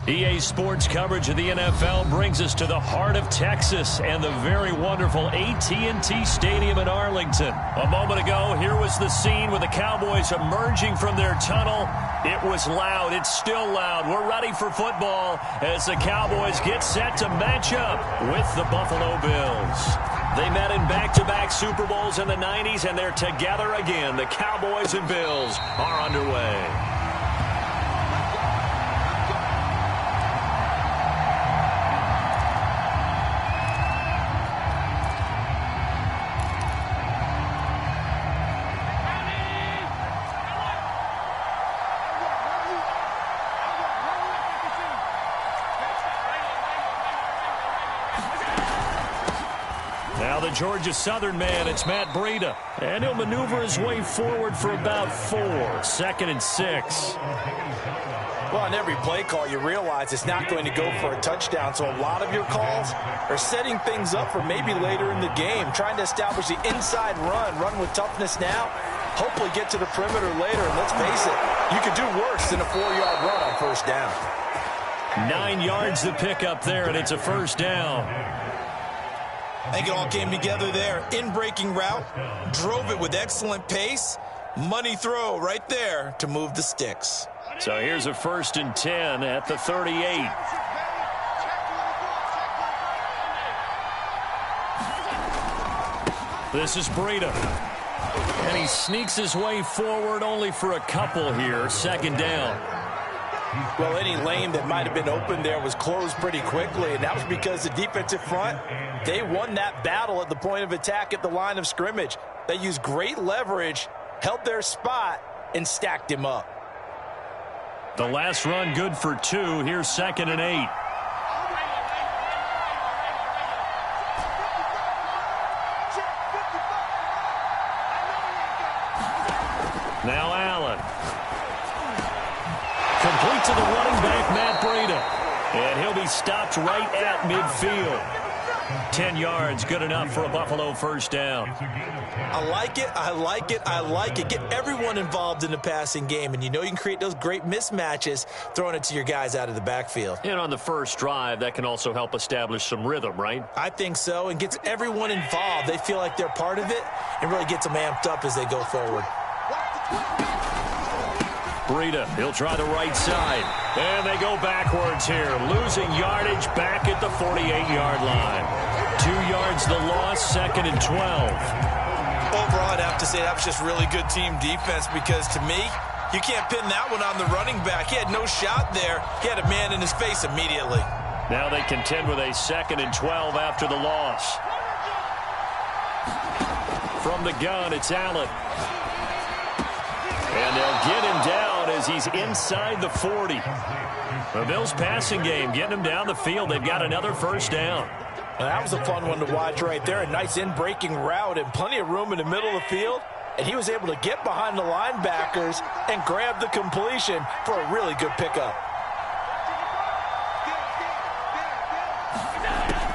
EA Sports coverage of the NFL brings us to the heart of Texas and the very wonderful AT&T Stadium in Arlington. A moment ago, here was the scene with the Cowboys emerging from their tunnel. It was loud. It's still loud. We're ready for football as the Cowboys get set to match up with the Buffalo Bills. They met in back-to-back Super Bowls in the 90s, and they're together again. The Cowboys and Bills are underway. Georgia Southern man, it's Matt Breida. And he'll maneuver his way forward for about 4. 2nd and 6. Well, on every play call, you realize it's not going to go for a touchdown. So a lot of your calls are setting things up for maybe later in the game, trying to establish the inside run with toughness now, hopefully get to the perimeter later. And let's face it, you could do worse than a 4-yard run on first down. 9 yards to pick up there, and it's a first down. I think it all came together there. In-breaking route, drove it with excellent pace. Money throw right there to move the sticks. So here's a 1st and 10 at the 38. This is Breida. And he sneaks his way forward only for a couple here. 2nd down. Well, any lane that might have been open there was closed pretty quickly, and that was because the defensive front, they won that battle at the point of attack at the line of scrimmage. They used great leverage, held their spot, and stacked him up. The last run good for 2. Here's 2nd and 8. Now Allen. Complete to the running back, Matt Breida. And he'll be stopped right at midfield. 10 yards, good enough for a Buffalo first down. I like it, I like it, I like it. Get everyone involved in the passing game, and you know you can create those great mismatches throwing it to your guys out of the backfield. And on the first drive, that can also help establish some rhythm, right? I think so, and gets everyone involved. They feel like they're part of it, and really gets them amped up as they go forward. Breida, he'll try the right side. And they go backwards here, losing yardage back at the 48-yard line. 2 yards the loss, 2nd and 12. Overall, I'd have to say that was just really good team defense because, to me, you can't pin that one on the running back. He had no shot there. He had a man in his face immediately. Now they contend with a 2nd and 12 after the loss. From the gun, it's Allen. And they'll get him down as he's inside the 40. The Bills passing game, getting him down the field. They've got another first down. Well, that was a fun one to watch right there. A nice in-breaking route and plenty of room in the middle of the field. And he was able to get behind the linebackers and grab the completion for a really good pickup.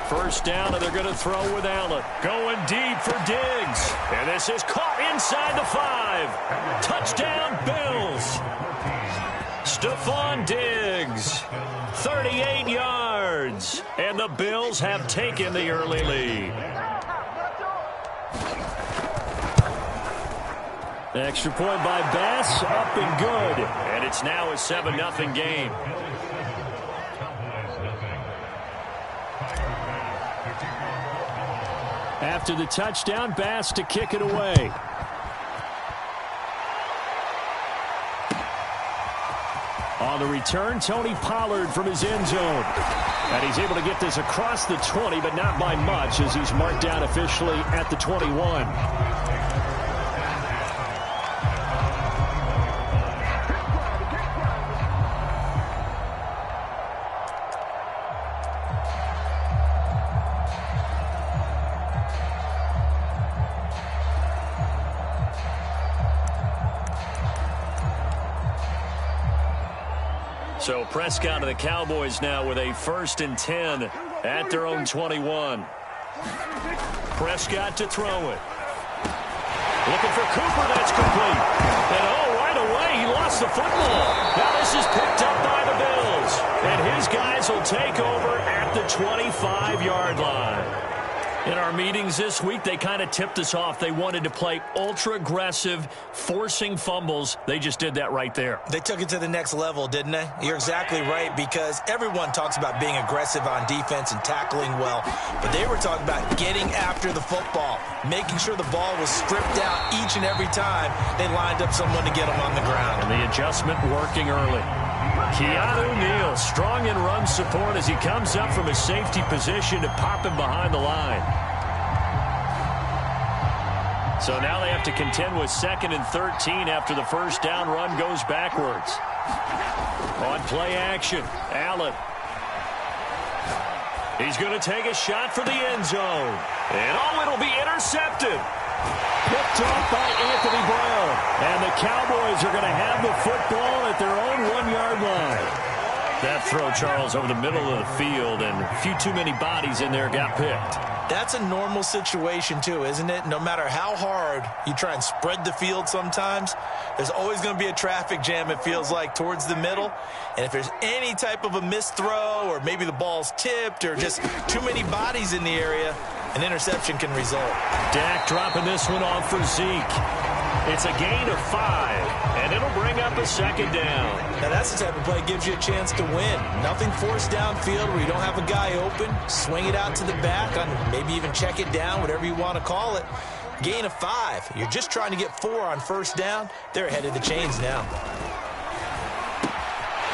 First down, and they're going to throw with Allen. Going deep for Diggs. And this is caught inside the 5. Touchdown, Bills. Stephon Diggs. 38 yards. And the Bills have taken the early lead. Extra point by Bass, up and good. And it's now a 7-0 game. After the touchdown, Bass to kick it away. On the return, Tony Pollard from his end zone. And he's able to get this across the 20, but not by much as he's marked down officially at the 21. So Prescott and the Cowboys now with a 1st and 10 at their own 21. Prescott to throw it. Looking for Cooper, that's complete. And oh, right away. He lost the football. Now this is picked up by the Bills. And his guys will take over at the 25-yard line. In our meetings this week, they kind of tipped us off. They wanted to play ultra-aggressive, forcing fumbles. They just did that right there. They took it to the next level, didn't they? You're exactly right, because everyone talks about being aggressive on defense and tackling well, but they were talking about getting after the football, making sure the ball was stripped out each and every time they lined up someone to get them on the ground. And the adjustment working early. Keanu Neal, strong in run support as he comes up from his safety position to pop him behind the line. So now they have to contend with 2nd and 13 after the first down run goes backwards. On play action, Allen. He's going to take a shot for the end zone. And it'll be intercepted. Picked off by Anthony Brown. And the Cowboys are going to have the football at their own 1-yard line. That throw, Charles, over the middle of the field, and a few too many bodies in there got picked. That's a normal situation, too, isn't it? No matter how hard you try and spread the field sometimes, there's always going to be a traffic jam, it feels like, towards the middle. And if there's any type of a missed throw, or maybe the ball's tipped, or just too many bodies in the area, an interception can result. Dak dropping this one off for Zeke. It's a gain of 5, and it'll bring up a 2nd down. Now, that's the type of play that gives you a chance to win. Nothing forced downfield where you don't have a guy open. Swing it out to the back, on maybe even check it down, whatever you want to call it. Gain of 5. You're just trying to get 4 on first down. They're ahead of the chains now.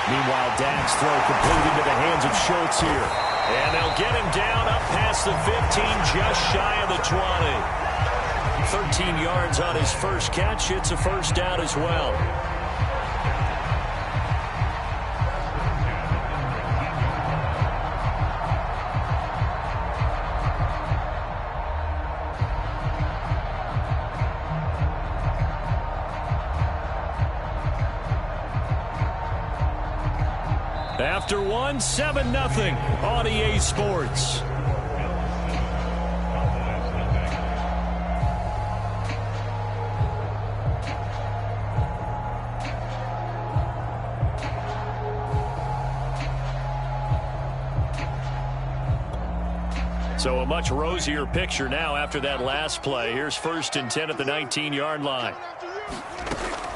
Meanwhile, Dak's throw completed into the hands of Schultz here. And they'll get him down up past the 15, just shy of the 20. 13 yards on his first catch. It's a first down as well. After one, 7-0 on EA Sports. So a much rosier picture now after that last play. Here's 1st and 10 at the 19-yard line.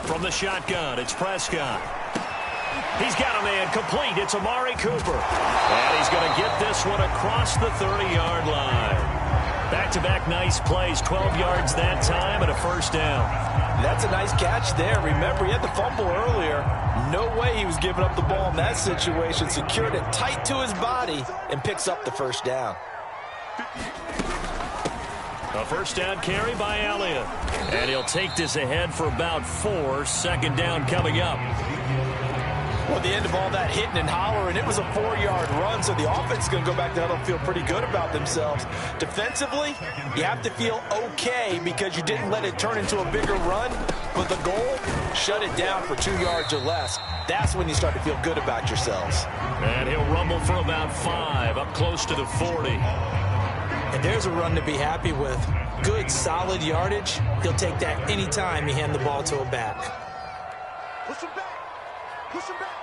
From the shotgun, it's Prescott. He's got a man complete. It's Amari Cooper. And he's going to get this one across the 30-yard line. Back-to-back nice plays, 12 yards that time and a first down. That's a nice catch there. Remember, he had the fumble earlier. No way he was giving up the ball in that situation. Secured it tight to his body and picks up the first down. A first down carry by Elliott. And he'll take this ahead for about 4. 2nd down coming up. Well, the end of all that hitting and hollering, it was a 4-yard run, so the offense is going to go back to huddle and feel pretty good about themselves. Defensively, you have to feel okay because you didn't let it turn into a bigger run, but the goal, shut it down for 2 yards or less. That's when you start to feel good about yourselves. And he'll rumble for about 5, up close to the 40. And there's a run to be happy with. Good, solid yardage. He'll take that anytime you hand the ball to a back. Push him back. Push him back.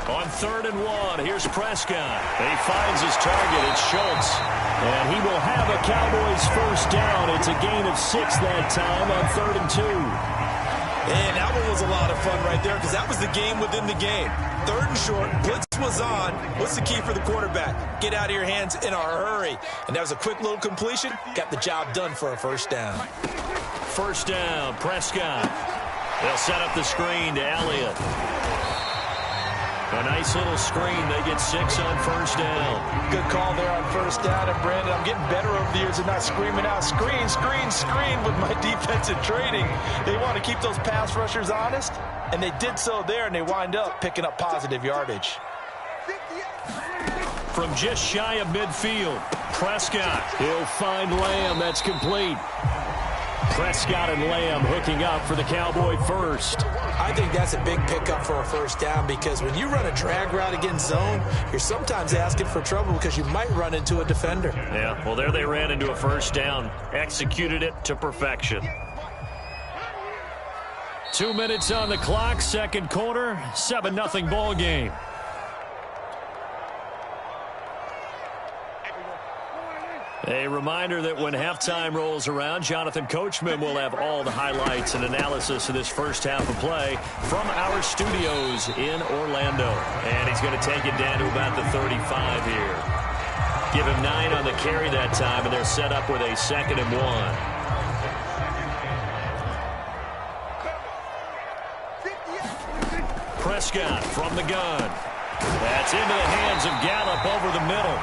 On 3rd and 1, here's Prescott. He finds his target. It's Schultz. And he will have a Cowboys first down. It's a gain of 6 that time on 3rd and 2. And that one was a lot of fun right there because that was the game within the game. 3rd and short, blitz was on. What's the key for the quarterback? Get out of your hands in a hurry. And that was a quick little completion. Got the job done for a first down. First down, Prescott. They'll set up the screen to Elliott. A nice little screen. They get 6 on first down. Good call there on first down. And, Brandon, I'm getting better over the years of not screaming out, screen, screen, screen with my defensive training. They want to keep those pass rushers honest, and they did so there, and they wind up picking up positive yardage. From just shy of midfield, Prescott. He'll find Lamb. That's complete. Prescott and Lamb hooking up for the Cowboy first. I think that's a big pickup for a first down because when you run a drag route against zone, you're sometimes asking for trouble because you might run into a defender. Yeah, well, there they ran into a first down. Executed it to perfection. 2 minutes on the clock, second quarter, 7-0 ball game. A reminder that when halftime rolls around, Jonathan Coachman will have all the highlights and analysis of this first half of play from our studios in Orlando. And he's going to take it down to about the 35 here. Give him 9 on the carry that time, and they're set up with a 2nd and 1. Prescott from the gun. That's into the hands of Gallup over the middle.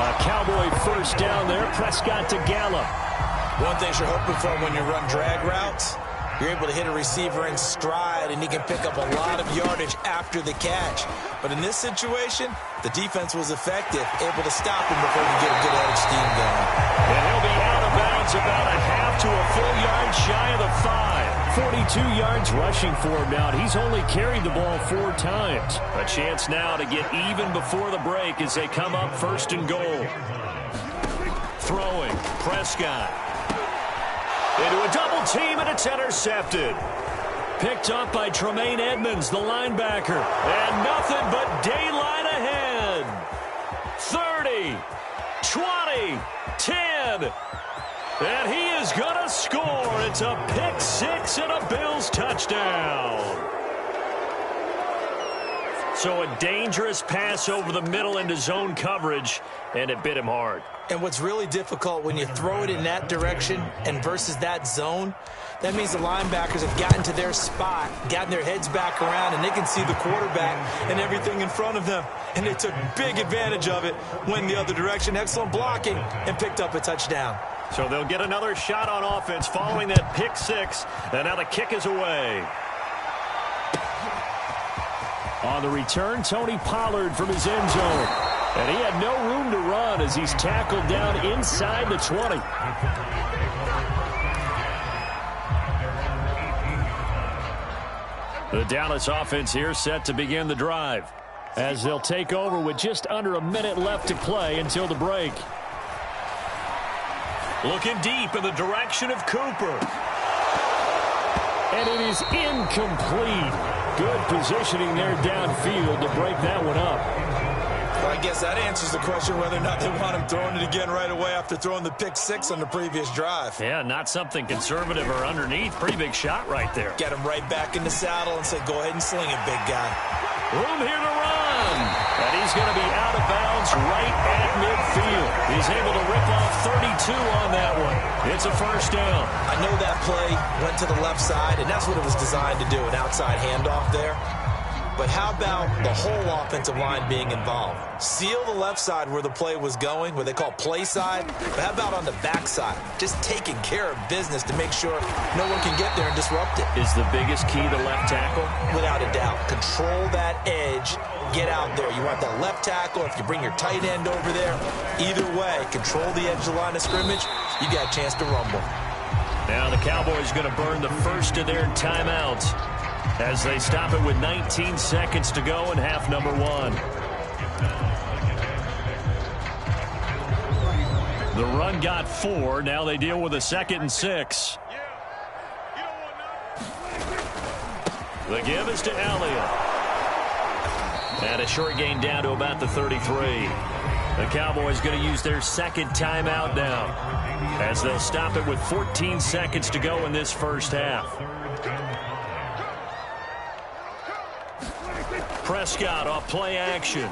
A Cowboy first down there. Prescott to Gallup. One thing you're hoping for when you run drag routes, you're able to hit a receiver in stride, and he can pick up a lot of yardage after the catch. But in this situation, the defense was effective, able to stop him before you get a good head of steam going. And he'll be out of bounds about a half to a full yard shy of the 5. 42 yards rushing for him now. He's only carried the ball 4 times. A chance now to get even before the break as they come up 1st and goal. Throwing, Prescott. Into a double team, and it's intercepted. Picked up by Tremaine Edmonds, the linebacker. And nothing but daylight ahead. 30, 20, 10. And he is going to score. It's a pick 6 and a Bills touchdown. So a dangerous pass over the middle into zone coverage, and it bit him hard. And what's really difficult when you throw it in that direction and versus that zone, that means the linebackers have gotten to their spot, gotten their heads back around, and they can see the quarterback and everything in front of them. And they took big advantage of it, went the other direction, excellent blocking, and picked up a touchdown. So they'll get another shot on offense following that pick 6, and now the kick is away. On the return, Tony Pollard from his end zone. And he had no room to run as he's tackled down inside the 20. The Dallas offense here set to begin the drive as they'll take over with just under a minute left to play until the break. Looking deep in the direction of Cooper. And it is incomplete. Good positioning there downfield to break that one up. Well, I guess that answers the question whether or not they want him throwing it again right away after throwing the pick 6 on the previous drive. Yeah, not something conservative or underneath. Pretty big shot right there. Get him right back in the saddle and say, go ahead and sling it, big guy. Room here to run. And he's going to be out of bounds right at midfield. He's able to rip off 32 on that one. It's a first down. I know that play went to the left side, and that's what it was designed to do, an outside handoff there. But how about the whole offensive line being involved? Seal the left side where the play was going, where they call play side. But how about on the back side? Just taking care of business to make sure no one can get there and disrupt it. Is the biggest key the left tackle? Without a doubt. Control that edge. Get out there. You want that left tackle. If you bring your tight end over there, either way, control the edge of the line of scrimmage. You got a chance to rumble. Now the Cowboys going to burn the first of their timeouts as they stop it with 19 seconds to go in half number 1. The run got 4. Now they deal with a 2nd and 6. The give is to Elliott. And a short gain down to about the 33. The Cowboys going to use their 2nd timeout now as they'll stop it with 14 seconds to go in this first half. Prescott off play action.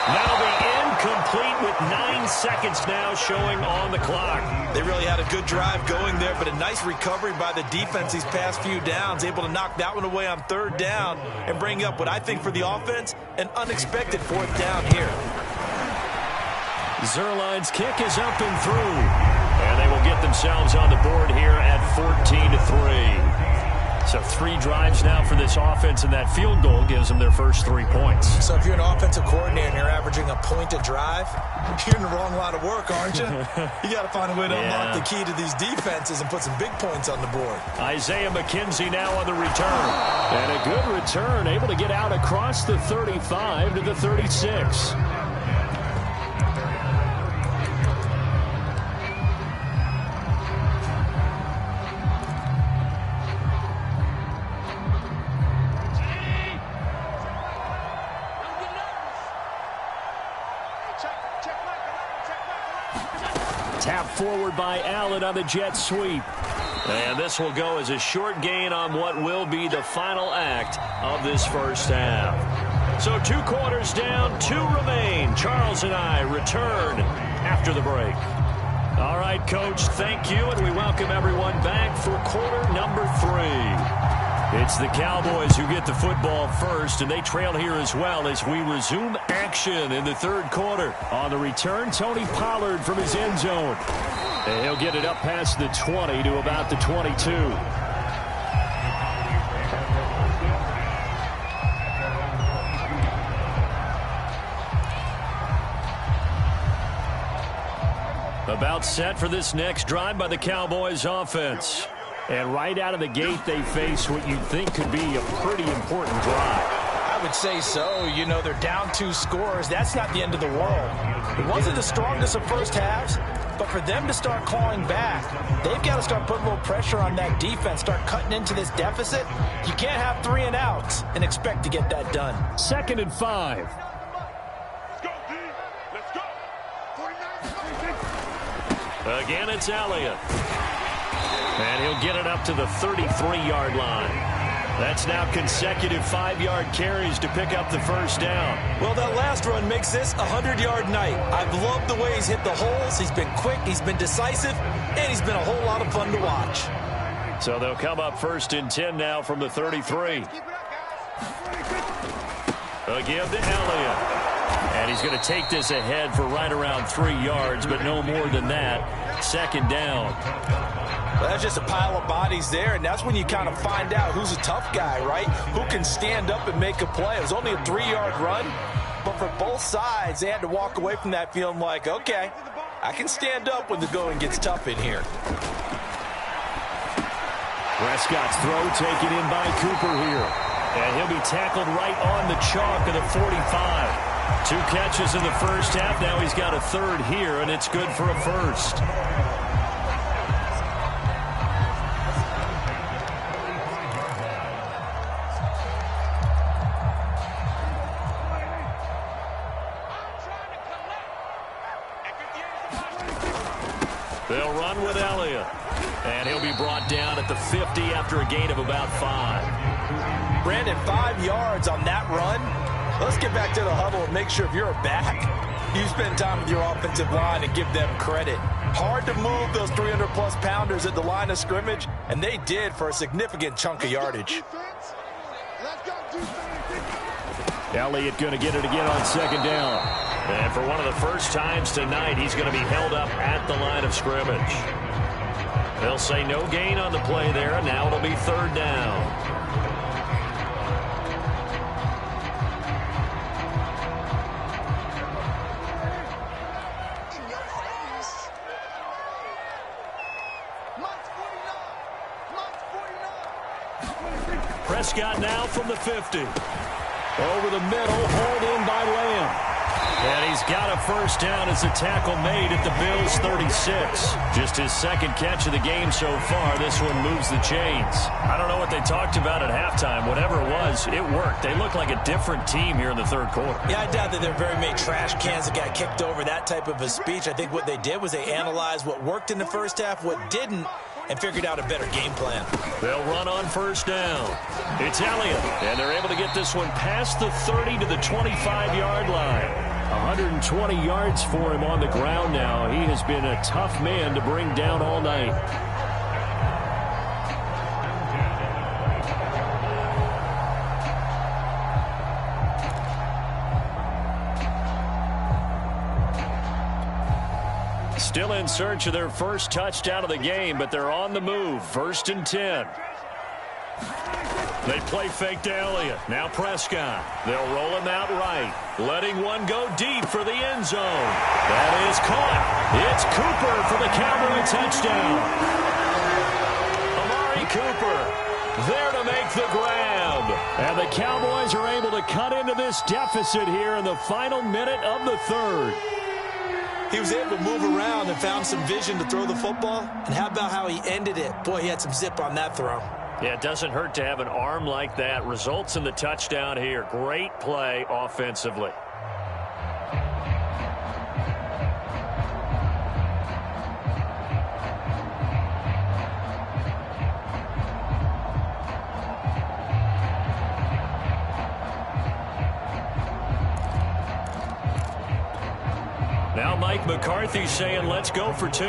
That'll be incomplete with 9 seconds now showing on the clock. They really had a good drive going there, but a nice recovery by the defense these past few downs, able to knock that one away on 3rd down and bring up what I think for the offense, an unexpected 4th down here. Zerline's kick is up and through, and they will get themselves on the board here at 14-3. So 3 drives now for this offense, and that field goal gives them their first 3 points. So if you're an offensive coordinator and you're averaging a point a drive, you're in the wrong line of work, aren't you? You got to find a way to unlock the key to these defenses and put some big points on the board. Isaiah McKenzie now on the return. And a good return, able to get out across the 35 to the 36. Tap forward by Allen on the jet sweep. And this will go as a short gain on what will be the final act of this first half. So 2 quarters down, 2 remain. Charles and I return after the break. All right, Coach, thank you, and we welcome everyone back for quarter number 3. It's the Cowboys who get the football first, and they trail here as well as we resume action in the third quarter. On the return, Tony Pollard from his end zone. And he'll get it up past the 20 to about the 22. About set for this next drive by the Cowboys offense. And right out of the gate, they face what you'd think could be a pretty important drive. I would say so. You know, they're down 2 scores. That's not the end of the world. It wasn't the strongest of first halves, but for them to start clawing back, they've got to start putting a little pressure on that defense, start cutting into this deficit. You can't have 3 and outs and expect to get that done. 2nd and 5. Let's go, D. Let's go. 49. Again, it's Elliott. And he'll get it up to the 33-yard line. That's now consecutive 5-yard carries to pick up the first down. Well, that last run makes this a 100-yard night. I've loved the way he's hit the holes. He's been quick, he's been decisive, and he's been a whole lot of fun to watch. So they'll come up 1st and 10 now from the 33. Again to Elliott. And he's going to take this ahead for right around 3 yards, but no more than that. 2nd down. Well, that's just a pile of bodies there, and that's when you kind of find out who's a tough guy, right? Who can stand up and make a play. It was only a 3-yard run, but for both sides, they had to walk away from that feeling like, okay, I can stand up when the going gets tough in here. Prescott's throw taken in by Cooper here. And he'll be tackled right on the chalk of the 45. 2 catches in the first half. Now he's got a 3rd here, and it's good for a 1st. They'll run with Elliott. And he'll be brought down at the 50 after a gain of about 5. Brandon, 5 yards on that run. Let's get back to the huddle and make sure if you're a back, you spend time with your offensive line and give them credit. Hard to move those 300-plus pounders at the line of scrimmage, and they did for a significant chunk of yardage. Elliott going to get it again on 2nd down. And for one of the first times tonight, he's going to be held up at the line of scrimmage. They'll say no gain on the play there, and now it'll be 3rd down. Prescott now from the 50. Over the middle, hauled in by Lamb. And he's got a 1st down as a tackle made at the Bills' 36. Just his 2nd catch of the game so far. This one moves the chains. I don't know what they talked about at halftime. Whatever it was, it worked. They look like a different team here in the 3rd quarter. Yeah, I doubt that there are very many trash cans that got kicked over, that type of a speech. I think what they did was they analyzed what worked in the first half, what didn't, and figured out a better game plan. They'll run on 1st down. It's Elliott, and they're able to get this one past the 30 to the 25-yard line. 120 yards for him on the ground now. He has been a tough man to bring down all night. Still in search of their first touchdown of the game, but they're on the move. 1st and 10. They play fake to Elliott. Now Prescott. They'll roll him out right. Letting one go deep for the end zone. That is caught. It's Cooper for the Cowboy touchdown. Amari Cooper there to make the grab. And the Cowboys are able to cut into this deficit here in the final minute of the 3rd. He was able to move around and found some vision to throw the football. And how about how he ended it? Boy, he had some zip on that throw. Yeah, it doesn't hurt to have an arm like that. Results in the touchdown here. Great play offensively. Now Mike McCarthy saying, let's go for 2.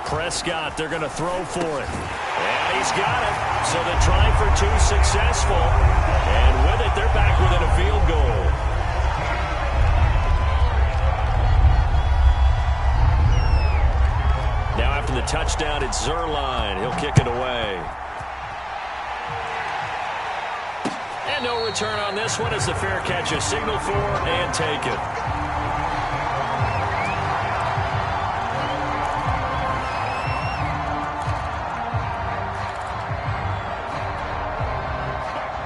Prescott, they're going to throw for it. And he's got it. So the try for 2 successful. And with it, they're back within a field goal. Now after the touchdown, it's Zerline. He'll kick it away. And no return on this one as the fair catch is signaled for and taken.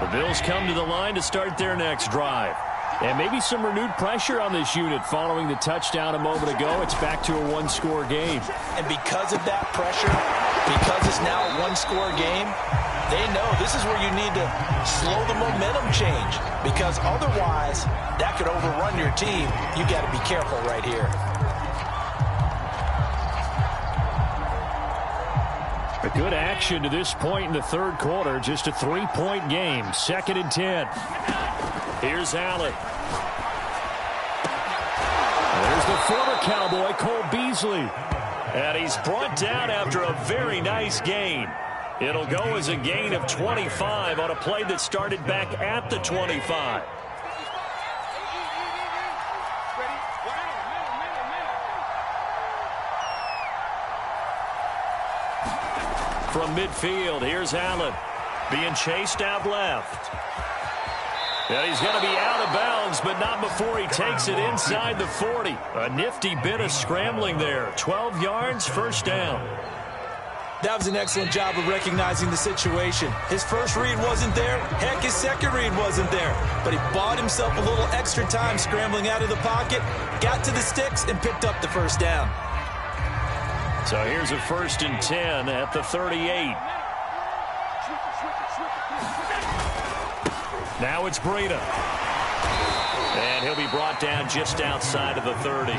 The Bills come to the line to start their next drive. And maybe some renewed pressure on this unit following the touchdown a moment ago. It's back to a 1-score game. And because of that pressure, because it's now a 1-score game, they know this is where you need to slow the momentum change. Because otherwise, that could overrun your team. You got to be careful right here. A good action to this point in the third quarter. Just a 3-point game. 2nd and 10. Here's Allen. There's the former Cowboy, Cole Beasley. And he's brought down after a very nice gain. It'll go as a gain of 25 on a play that started back at the 25. From midfield, here's Allen. Being chased out left. And he's going to be out of bounds, but not before he takes it inside the 40. A nifty bit of scrambling there. 12 yards, first down. That was an excellent job of recognizing the situation. His first read wasn't there. Heck, his second read wasn't there. But he bought himself a little extra time scrambling out of the pocket, got to the sticks, and picked up the first down. So here's a 1st and 10 at the 38. Now it's Breida. And he'll be brought down just outside of the 30.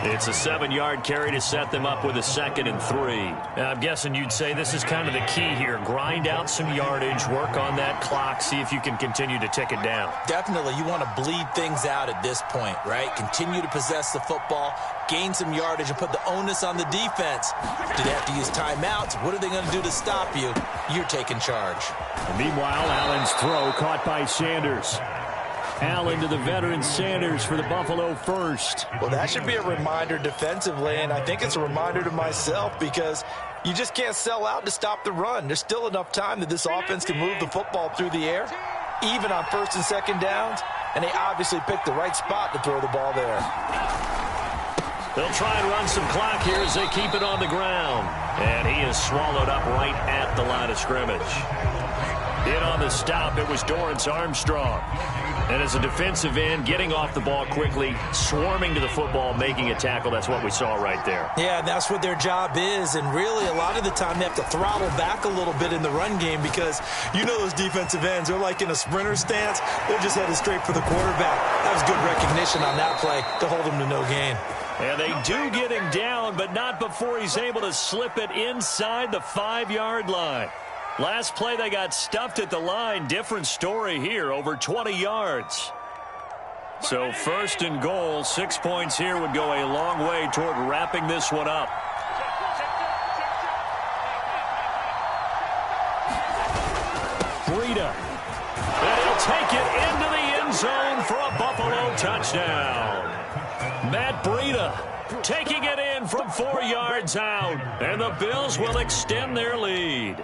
It's a 7-yard carry to set them up with a 2nd and 3. Now, I'm guessing you'd say this is kind of the key here. Grind out some yardage, work on that clock, see if you can continue to tick it down. Definitely. You want to bleed things out at this point, right? Continue to possess the football, gain some yardage, and put the onus on the defense. Do they have to use timeouts? What are they going to do to stop you? You're taking charge. And meanwhile, Allen's throw caught by Sanders. Allen to the veteran Sanders for the Buffalo first. Well, that should be a reminder defensively, and I think it's a reminder to myself because you just can't sell out to stop the run. There's still enough time that this offense can move the football through the air, even on 1st and 2nd downs, and they obviously picked the right spot to throw the ball there. They'll try and run some clock here as they keep it on the ground. And he is swallowed up right at the line of scrimmage. In on the stop, it was Dorrance Armstrong. And as a defensive end, getting off the ball quickly, swarming to the football, making a tackle, that's what we saw right there. Yeah, that's what their job is. And really, a lot of the time, they have to throttle back a little bit in the run game because you know those defensive ends, they're like in a sprinter stance. They're just headed straight for the quarterback. That was good recognition on that play to hold him to no gain. And they do get him down, but not before he's able to slip it inside the 5-yard line. Last play, they got stuffed at the line. Different story here, over 20 yards. So 1st and goal, 6 points here would go a long way toward wrapping this one up. Breida. And he'll take it into the end zone for a Buffalo touchdown. Matt Breida taking it in from 4 yards out. And the Bills will extend their lead.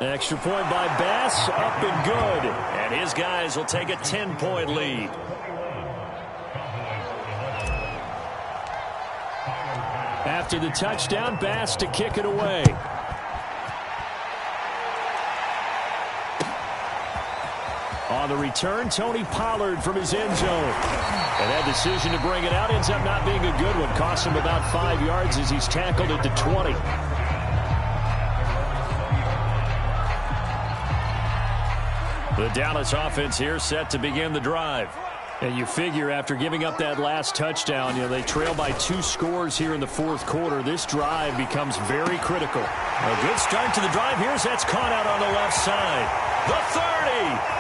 Extra point by Bass, up and good. And his guys will take a 10-point lead. After the touchdown, Bass to kick it away. On the return, Tony Pollard from his end zone. And that decision to bring it out ends up not being a good one. Costs him about 5 yards as he's tackled at the 20. The Dallas offense here set to begin the drive. And you figure after giving up that last touchdown, they trail by 2 scores here in the 4th quarter. This drive becomes very critical. A good start to the drive. Here's that's caught out on the left side. The 30.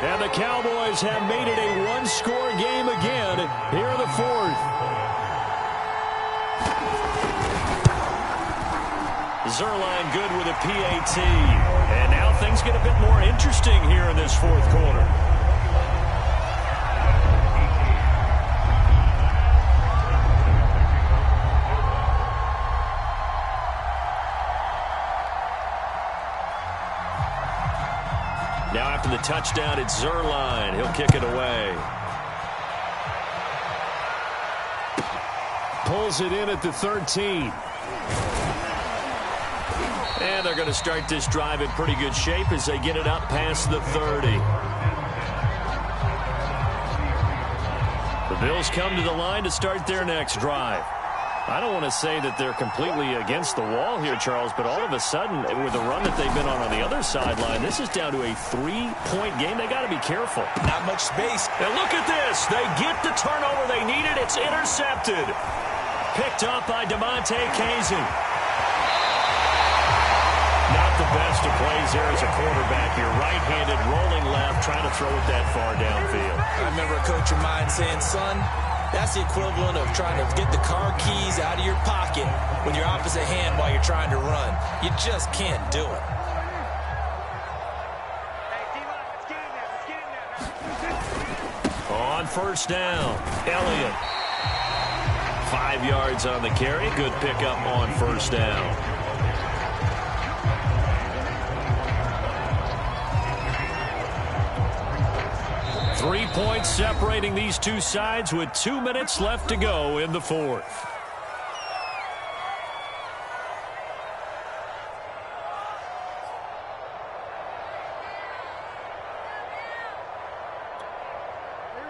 And the Cowboys have made it a one-score game again here in the fourth. Zuerlein good with a PAT. And now things get a bit more interesting here in this fourth quarter. Now after the touchdown, it's Zuerlein. He'll kick it away. Pulls it in at the 13. And they're going to start this drive in pretty good shape as they get it up past the 30. The Bills come to the line to start their next drive. I don't want to say that they're completely against the wall here, Charles, but all of a sudden, with the run that they've been on the other sideline, this is down to a 3-point game. They got to be careful. Not much space. And look at this. They get the turnover they needed. It's intercepted. Picked up by DeMonte Kazin. Not the best of plays there as a quarterback. You're right-handed, rolling left, trying to throw it that far downfield. I remember a coach of mine saying, son, that's the equivalent of trying to get the car keys out of your pocket with your opposite hand while you're trying to run. You just can't do it. On first down, Elliott. 5 yards on the carry. Good pickup on first down. Three points separating these two sides with 2 minutes left to go in the fourth.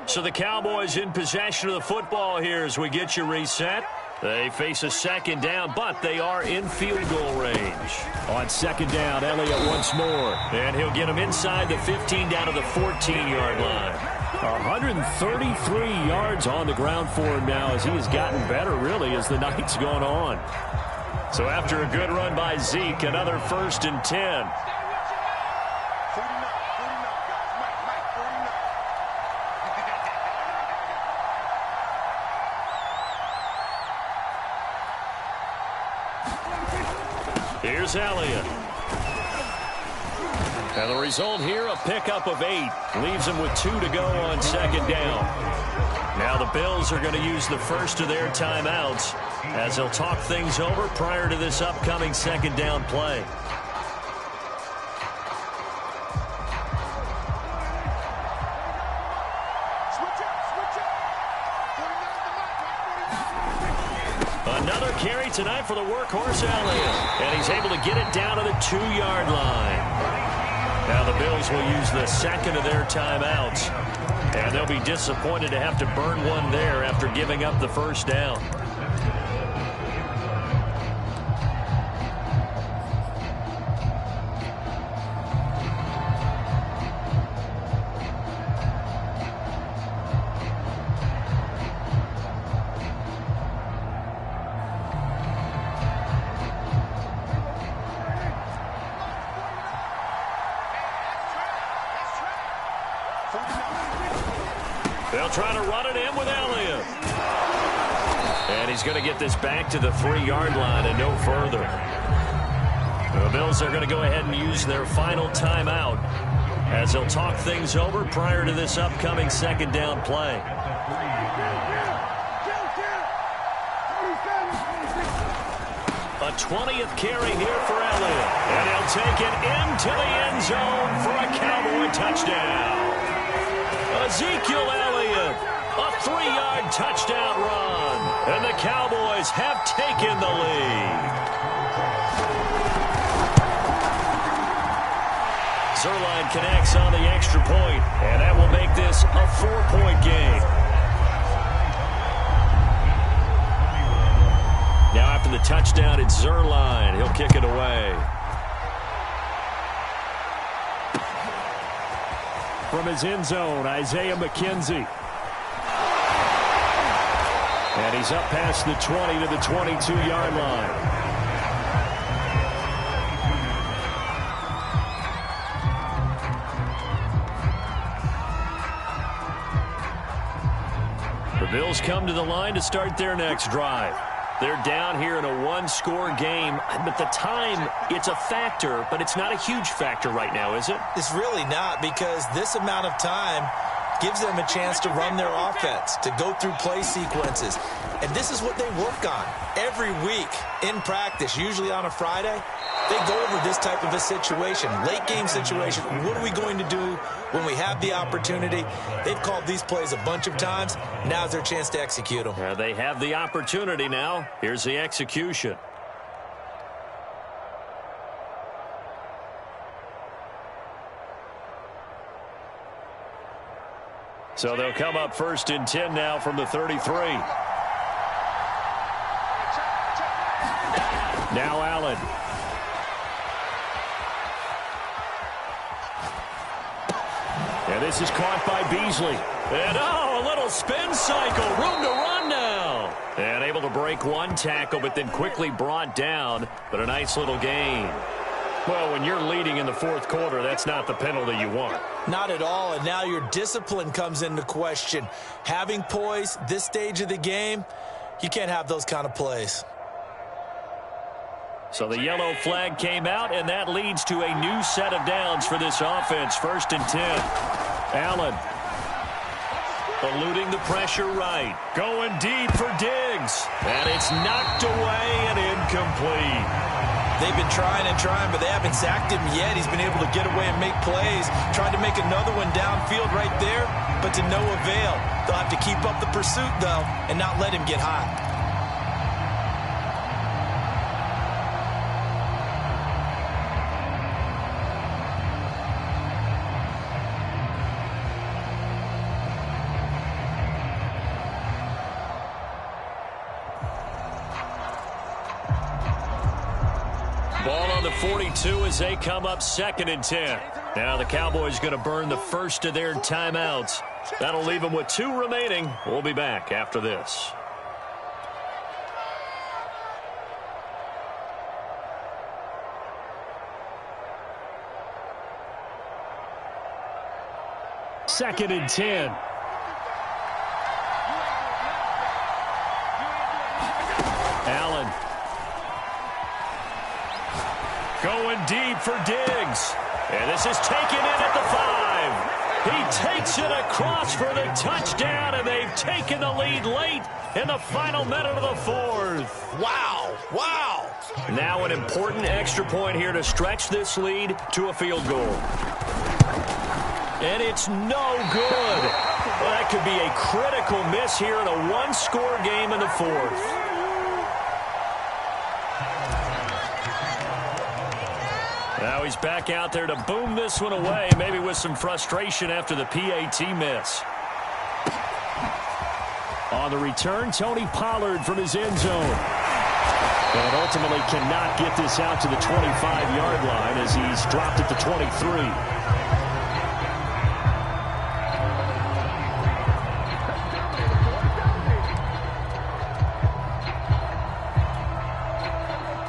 So the Cowboys in possession of the football here as we get you reset. They face a second down, but they are in field goal range. On second down, Elliott once more. And he'll get him inside the 15 down to the 14-yard line. 133 yards on the ground for him now as he has gotten better, really, as the night's gone on. So after a good run by Zeke, another 1st and 10. Here's Elliott. And the result here, a pickup of 8. Leaves him with 2 to go on second down. Now the Bills are going to use the first of their timeouts as they'll talk things over prior to this upcoming second down play. Another carry tonight for the workhorse Elliott. And he's able to get it down to the 2-yard line. Now the Bills will use the second of their timeouts. And they'll be disappointed to have to burn one there after giving up the first down. They'll try to run it in with Elliott. And he's going to get this back to the 3-yard line and no further. The Bills are going to go ahead and use their final timeout as they'll talk things over prior to this upcoming second down play. A 20th carry here for Elliott. And he'll take it into the end zone for a Cowboy touchdown. Ezekiel Elliott, a 3-yard touchdown run. And the Cowboys have taken the lead. Zuerlein connects on the extra point, and that will make this a 4-point game. Now after the touchdown, it's Zuerlein. He'll kick it away. From his end zone, Isaiah McKenzie. And he's up past the 20 to the 22-yard line. The Bills come to the line to start their next drive. They're down here in a one-score game, but the time, it's a factor, but it's not a huge factor right now, is it? It's really not, because this amount of time gives them a chance to run their offense, to go through play sequences. And this is what they work on every week in practice, usually on a Friday. They go over this type of a situation, late game situation. What are we going to do when we have the opportunity? They've called these plays a bunch of times. Now's their chance to execute them. They have the opportunity now. Here's the execution. So they'll come up 1st and 10 now from the 33. Now Allen. And this is caught by Beasley. And a little spin cycle. Room to run now. And able to break one tackle, but then quickly brought down. But a nice little gain. Well, when you're leading in the fourth quarter, that's not the penalty you want. Not at all, and now your discipline comes into question. Having poise this stage of the game, you can't have those kind of plays. So the yellow flag came out, and that leads to a new set of downs for this offense. 1st and 10. Allen eluding the pressure right. Going deep for Diggs. And it's knocked away and incomplete. They've been trying and trying, but they haven't sacked him yet. He's been able to get away and make plays. Tried to make another one downfield right there, but to no avail. They'll have to keep up the pursuit, though, and not let him get hot. Ball on the 42 as they come up 2nd and 10. Now the Cowboys going to burn the first of their timeouts. That'll leave them with 2 remaining. We'll be back after this. Second and 10. Allen. Going deep for Diggs. And this is taken in at the 5. He takes it across for the touchdown, and they've taken the lead late in the final minute of the fourth. Wow. Wow. Now an important extra point here to stretch this lead to a field goal. And it's no good. Well, that could be a critical miss here in a one-score game in the fourth. Now he's back out there to boom this one away, maybe with some frustration after the PAT miss. On the return, Tony Pollard from his end zone. And ultimately cannot get this out to the 25-yard line as he's dropped at the 23.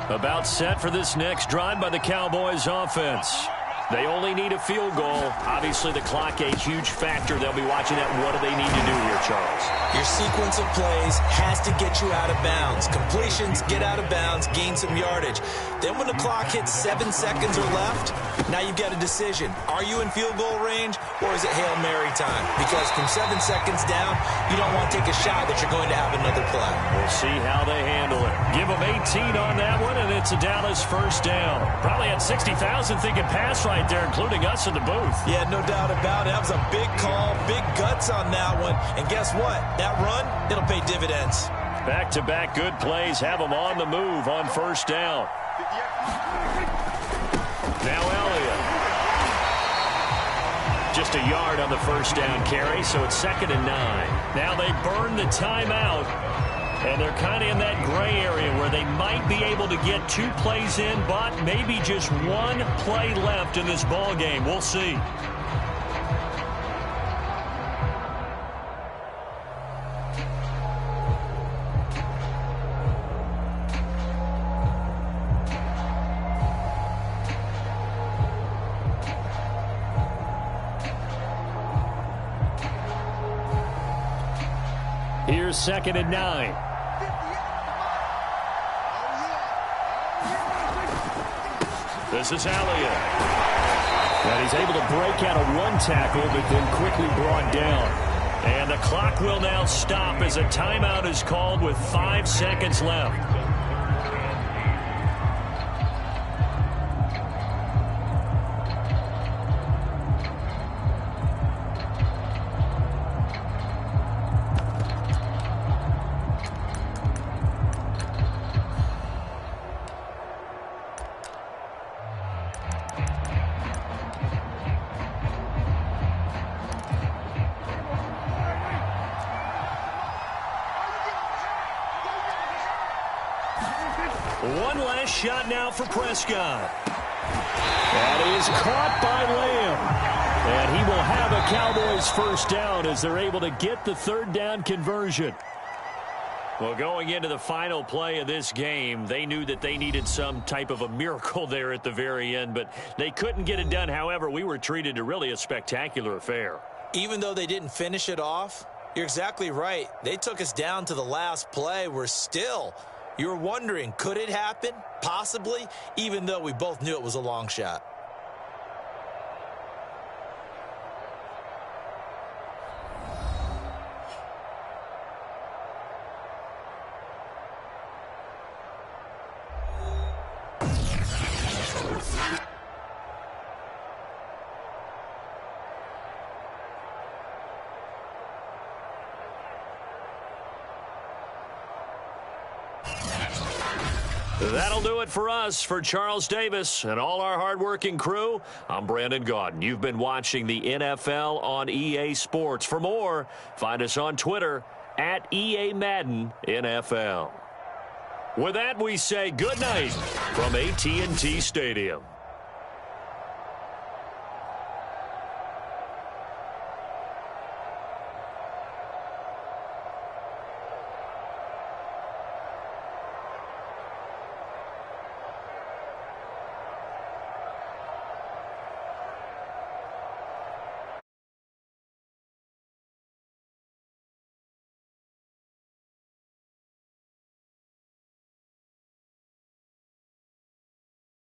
About set for this next drive by the Cowboys offense. They only need a field goal. Obviously, the clock a huge factor. They'll be watching that. What do they need to do here, Charles? Your sequence of plays has to get you out of bounds. Completions, get out of bounds, gain some yardage. Then when the clock hits 7 seconds or left, now you've got a decision. Are you in field goal range, or is it Hail Mary time? Because from 7 seconds down, you don't want to take a shot that you're going to have another play. We'll see how they handle it. Give them 18 on that one, and it's a Dallas first down. Probably had 60,000 thinking pass right there, including us in the booth. Yeah, no doubt about it. That was a big call, big guts on that one. And guess what? That run, it'll pay dividends. Back-to-back good plays have them on the move on first down. Now Elliott. Just a yard on the first down carry, so it's 2nd and 9. Now they burn the timeout, and they're kind of in that gray area where they might be able to get 2 plays in, but maybe just 1 play left in this ball game. We'll see. Here's 2nd and 9. This is Elliott. And he's able to break out of one tackle, but then quickly brought down. And the clock will now stop as a timeout is called with 5 seconds left. One last shot now for Prescott. That is caught by Lamb. And he will have a Cowboys first down as they're able to get the 3rd down conversion. Well, going into the final play of this game, they knew that they needed some type of a miracle there at the very end, but they couldn't get it done. However, we were treated to really a spectacular affair. Even though they didn't finish it off, you're exactly right. They took us down to the last play. You were wondering, could it happen? Possibly, even though we both knew it was a long shot. That'll do it for us. For Charles Davis and all our hardworking crew, I'm Brandon Gaudin. You've been watching the NFL on EA Sports. For more, find us on Twitter at EA Madden NFL. With that, we say good night from AT&T Stadium.